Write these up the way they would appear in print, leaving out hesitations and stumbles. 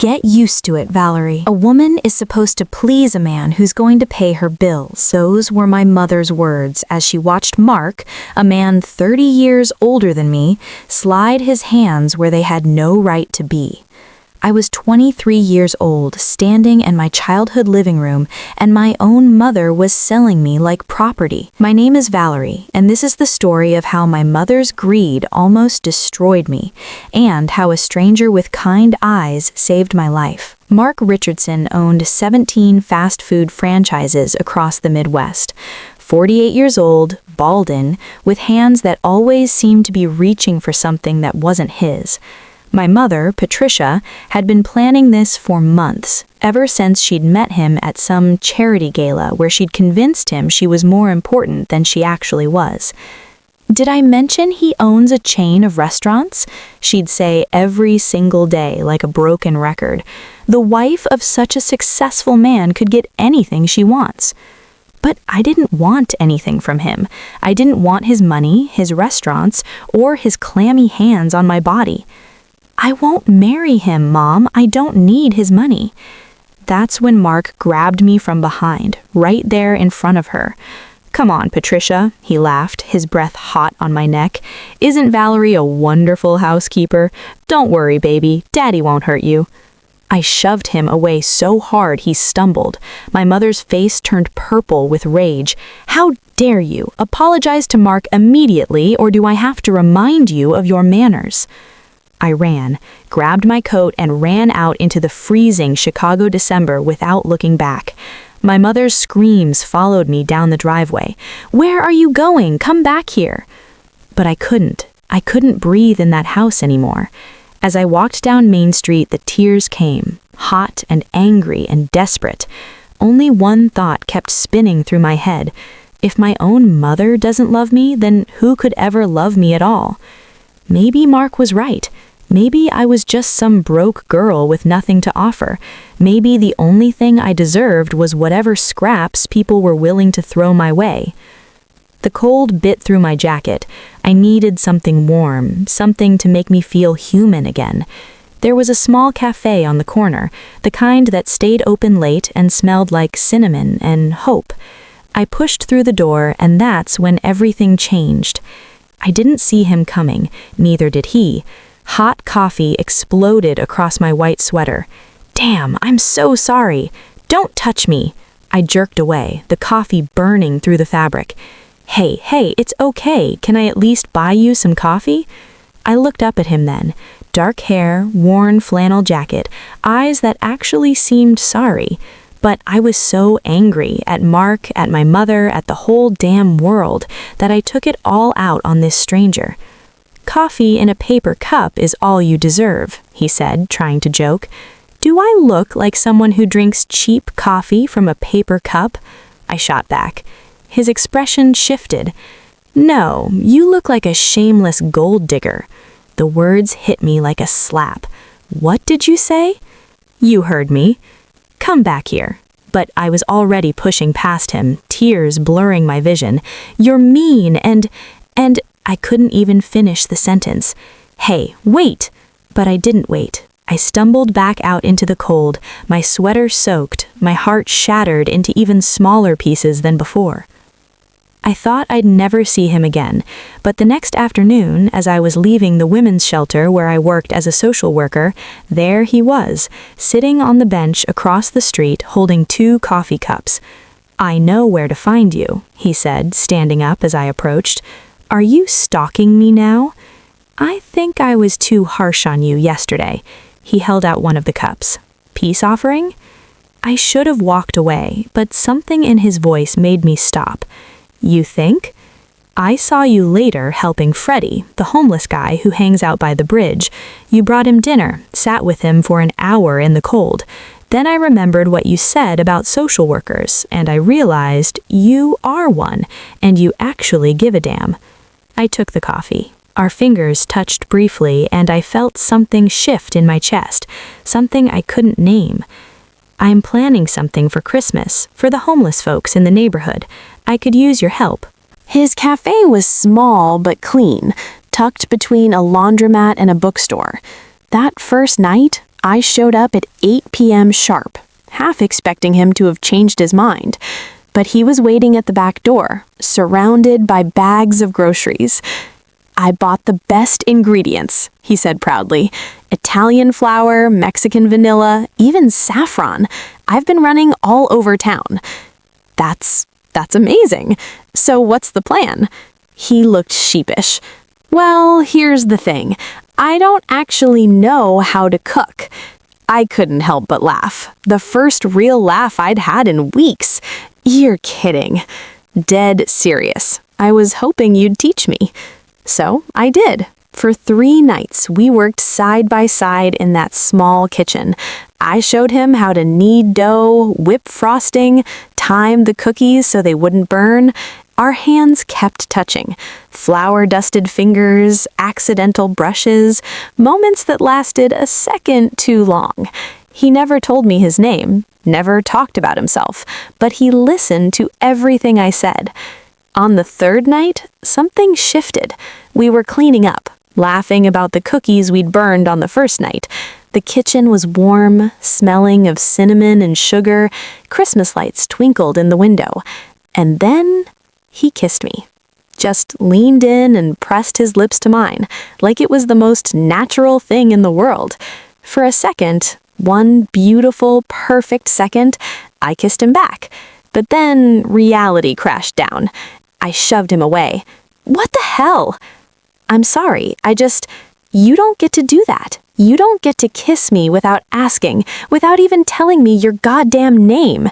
Get used to it, Valerie. A woman is supposed to please a man who's going to pay her bills. Those were my mother's words as she watched Mark, a man 30 years older than me, slide his hands where they had no right to be. I was 23 years old, standing in my childhood living room, and my own mother was selling me like property. My name is Valerie, and this is the story of how my mother's greed almost destroyed me, and how a stranger with kind eyes saved my life. Mark Richardson owned 17 fast food franchises across the Midwest. 48 years old, balding, with hands that always seemed to be reaching for something that wasn't his. My mother, Patricia, had been planning this for months, ever since she'd met him at some charity gala where she'd convinced him she was more important than she actually was. "Did I mention he owns a chain of restaurants?" she'd say every single day like a broken record. The wife of such a successful man could get anything she wants. But I didn't want anything from him. I didn't want his money, his restaurants, or his clammy hands on my body. "I won't marry him, Mom. I don't need his money." That's when Mark grabbed me from behind, right there in front of her. "Come on, Patricia," he laughed, his breath hot on my neck. "Isn't Valerie a wonderful housekeeper? Don't worry, baby. Daddy won't hurt you." I shoved him away so hard he stumbled. My mother's face turned purple with rage. "How dare you? Apologize to Mark immediately, or do I have to remind you of your manners?" I ran, grabbed my coat, and ran out into the freezing Chicago December without looking back. My mother's screams followed me down the driveway. "Where are you going? Come back here." But I couldn't. I couldn't breathe in that house anymore. As I walked down Main Street, the tears came, hot and angry and desperate. Only one thought kept spinning through my head. If my own mother doesn't love me, then who could ever love me at all? Maybe Mark was right. Maybe I was just some broke girl with nothing to offer. Maybe the only thing I deserved was whatever scraps people were willing to throw my way. The cold bit through my jacket. I needed something warm, something to make me feel human again. There was a small cafe on the corner, the kind that stayed open late and smelled like cinnamon and hope. I pushed through the door, and that's when everything changed. I didn't see him coming, neither did he. Hot coffee exploded across my white sweater. "Damn, I'm so sorry. Don't touch me." I jerked away, the coffee burning through the fabric. Hey, it's okay. Can I at least buy you some coffee?" I looked up at him then. Dark hair, worn flannel jacket, eyes that actually seemed sorry. But I was so angry at Mark, at my mother, at the whole damn world, that I took it all out on this stranger. "Coffee in a paper cup is all you deserve," he said, trying to joke. "Do I look like someone who drinks cheap coffee from a paper cup?" I shot back. His expression shifted. "No, you look like a shameless gold digger." The words hit me like a slap. "What did you say?" "You heard me. Come back here." But I was already pushing past him, tears blurring my vision. "You're mean and I couldn't even finish the sentence. "Hey, wait!" But I didn't wait. I stumbled back out into the cold, my sweater soaked, my heart shattered into even smaller pieces than before. I thought I'd never see him again, but the next afternoon, as I was leaving the women's shelter where I worked as a social worker, there he was, sitting on the bench across the street holding 2 coffee cups. "I know where to find you," he said, standing up as I approached. "Are you stalking me now?" "I think I was too harsh on you yesterday." He held out one of the cups. "Peace offering?" I should have walked away, but something in his voice made me stop. "You think?" "I saw you later helping Freddie, the homeless guy who hangs out by the bridge. You brought him dinner, sat with him for an hour in the cold. Then I remembered what you said about social workers, and I realized you are one, and you actually give a damn." I took the coffee. Our fingers touched briefly, and I felt something shift in my chest, something I couldn't name. "I'm planning something for Christmas, for the homeless folks in the neighborhood. I could use your help." His cafe was small but clean, tucked between a laundromat and a bookstore. That first night, I showed up at 8 p.m. sharp, half expecting him to have changed his mind. But he was waiting at the back door, surrounded by bags of groceries. "I bought the best ingredients," he said proudly. "Italian flour, Mexican vanilla, even saffron. I've been running all over town." That's amazing. So what's the plan?" He looked sheepish. "Well, here's the thing. I don't actually know how to cook." I couldn't help but laugh. The first real laugh I'd had in weeks. "You're kidding." "Dead serious. I was hoping you'd teach me." So I did. For 3 nights, we worked side by side in that small kitchen. I showed him how to knead dough, whip frosting, time the cookies so they wouldn't burn. Our hands kept touching. Flour-dusted fingers, accidental brushes, moments that lasted a second too long. He never told me his name, never talked about himself, but he listened to everything I said. On the 3rd night, something shifted. We were cleaning up, laughing about the cookies we'd burned on the first night. The kitchen was warm, smelling of cinnamon and sugar. Christmas lights twinkled in the window. And then he kissed me. Just leaned in and pressed his lips to mine, like it was the most natural thing in the world. For a second, one beautiful, perfect second, I kissed him back. But then reality crashed down. I shoved him away. "What the hell?" "I'm sorry, you don't get to do that. You don't get to kiss me without asking, without even telling me your goddamn name."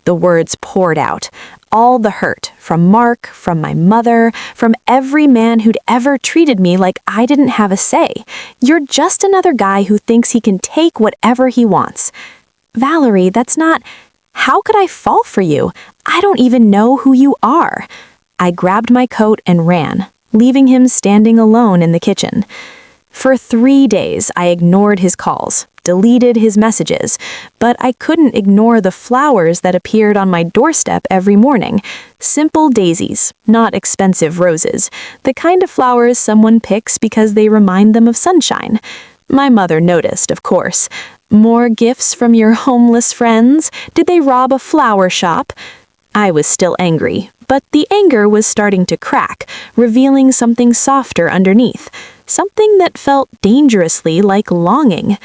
The words poured out. All the hurt, from Mark, from my mother, from every man who'd ever treated me like I didn't have a say. "You're just another guy who thinks he can take whatever he wants." "Valerie, that's not... How could I fall for you? I don't even know who you are." I grabbed my coat and ran, leaving him standing alone in the kitchen. For 3 days, I ignored his calls, deleted his messages, but I couldn't ignore the flowers that appeared on my doorstep every morning. Simple daisies, not expensive roses, the kind of flowers someone picks because they remind them of sunshine. My mother noticed, of course. "More gifts from your homeless friends? Did they rob a flower shop?" I was still angry, but the anger was starting to crack, revealing something softer underneath, something that felt dangerously like longing.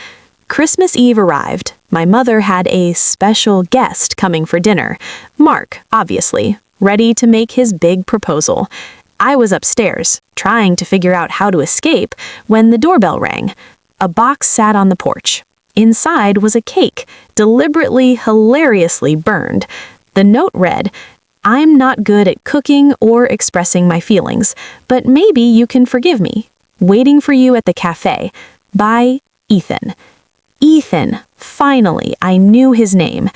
Christmas Eve arrived. My mother had a special guest coming for dinner. Mark, obviously, ready to make his big proposal. I was upstairs, trying to figure out how to escape, when the doorbell rang. A box sat on the porch. Inside was a cake, deliberately, hilariously burned. The note read, "I'm not good at cooking or expressing my feelings, but maybe you can forgive me. Waiting for you at the cafe. By Ethan." Ethan, finally, I knew his name.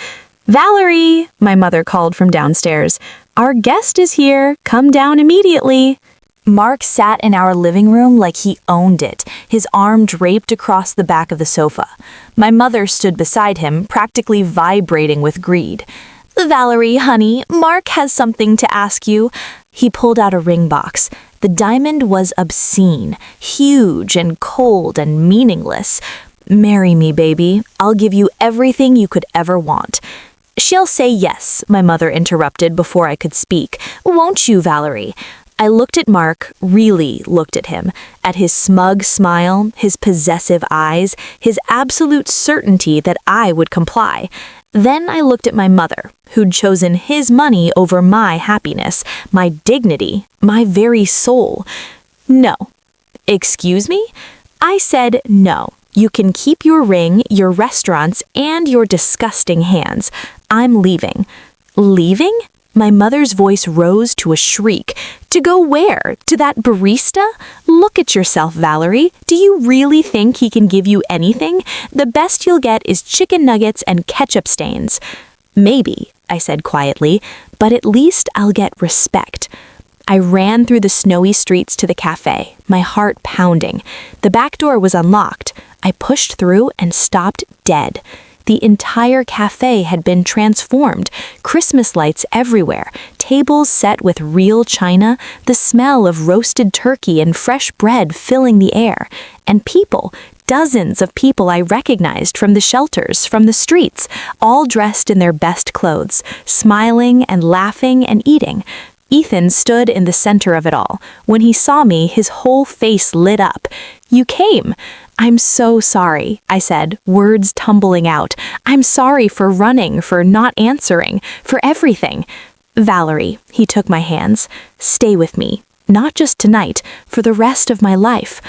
"Valerie," my mother called from downstairs. "Our guest is here. Come down immediately." Mark sat in our living room like he owned it, his arm draped across the back of the sofa. My mother stood beside him, practically vibrating with greed. "Valerie, honey, Mark has something to ask you." He pulled out a ring box. The diamond was obscene, huge and cold and meaningless. "Marry me, baby. I'll give you everything you could ever want." "She'll say yes," my mother interrupted before I could speak. "Won't you, Valerie?" I looked at Mark, really looked at him, at his smug smile, his possessive eyes, his absolute certainty that I would comply. Then I looked at my mother, who'd chosen his money over my happiness, my dignity, my very soul. "No." "Excuse me?" I said no. "You can keep your ring, your restaurants, and your disgusting hands. I'm leaving." "Leaving?" My mother's voice rose to a shriek. "To go where? To that barista? Look at yourself, Valerie. Do you really think he can give you anything? The best you'll get is chicken nuggets and ketchup stains." "Maybe," I said quietly, "but at least I'll get respect." I ran through the snowy streets to the cafe, my heart pounding. The back door was unlocked. I pushed through and stopped dead. The entire cafe had been transformed. Christmas lights everywhere, tables set with real china, the smell of roasted turkey and fresh bread filling the air, and people, dozens of people I recognized from the shelters, from the streets, all dressed in their best clothes, smiling and laughing and eating. Ethan stood in the center of it all. When he saw me, his whole face lit up. "You came." "I'm so sorry," I said, words tumbling out. "I'm sorry for running, for not answering, for everything." "Valerie," he took my hands, "stay with me. Not just tonight, for the rest of my life."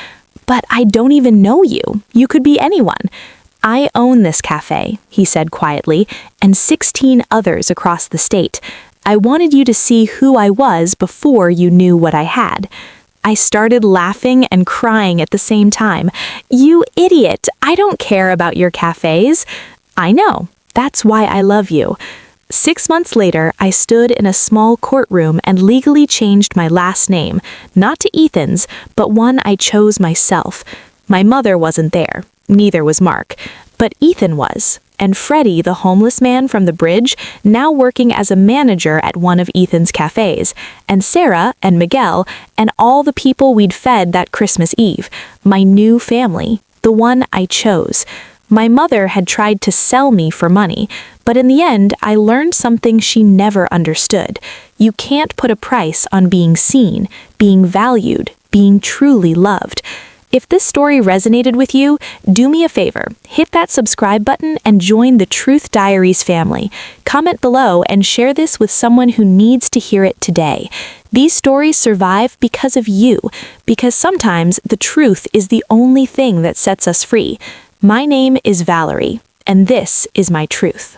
"But I don't even know you. You could be anyone." "I own this cafe," he said quietly, "and 16 others across the state. I wanted you to see who I was before you knew what I had." I started laughing and crying at the same time. "You idiot! I don't care about your cafes." "I know. That's why I love you." 6 months later, I stood in a small courtroom and legally changed my last name, not to Ethan's, but one I chose myself. My mother wasn't there. Neither was Mark. But Ethan was. And Freddie, the homeless man from the bridge, now working as a manager at one of Ethan's cafes, and Sarah and Miguel, and all the people we'd fed that Christmas Eve. My new family, the one I chose. My mother had tried to sell me for money, but in the end, I learned something she never understood. You can't put a price on being seen, being valued, being truly loved. If this story resonated with you, do me a favor, hit that subscribe button and join the Truth Diaries family. Comment below and share this with someone who needs to hear it today. These stories survive because of you, because sometimes the truth is the only thing that sets us free. My name is Valerie, and this is my truth.